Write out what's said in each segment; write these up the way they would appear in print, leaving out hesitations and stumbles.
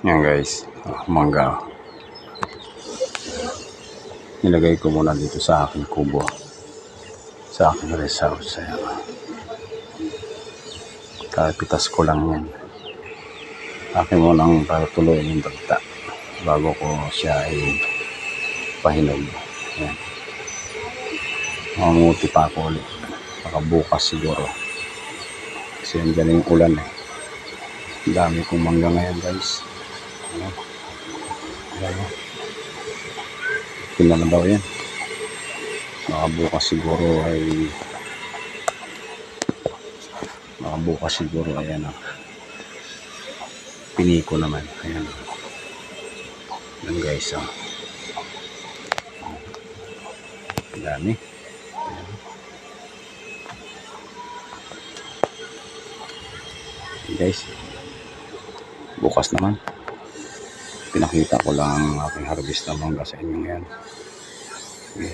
Yan guys, mangga. Nilagay ko muna dito sa aking kubo, sa aking rest house. Ayan. Kapitas ko lang yan. Akin munang tuloy yung dagta bago ko siya ay pahinog. Ayan. Mamuti pa ako ulit. Baka bukas siguro. Kasi andyan yung ulan eh. Ang dami kong mangga ngayon guys. Ayan. Ayan. Tingnan na daw yan. Baka bukas siguro ayan o. Piniko naman. Ayan. Ayan guys o. Ang dami. Ayan guys. Bukas naman. Pinakita ko lang ang aking harvest na mangga sa inyo ngayon. Okay.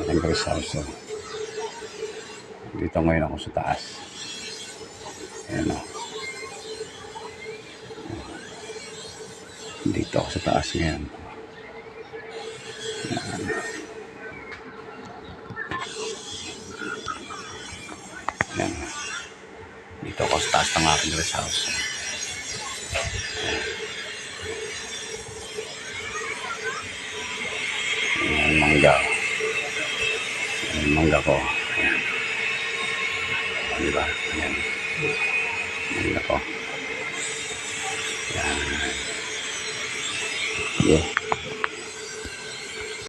Ayan guys house o. Dito ngayon ako sa taas. Ayan o. Dito ako sa taas ngayon. Ayan. Ayan. Dito ako sa taas ng aking rest house. Ayan mangga. Ayan mangga ko. Ayan. Diba? Ayan. Mangga ko. Ayan. Yeah.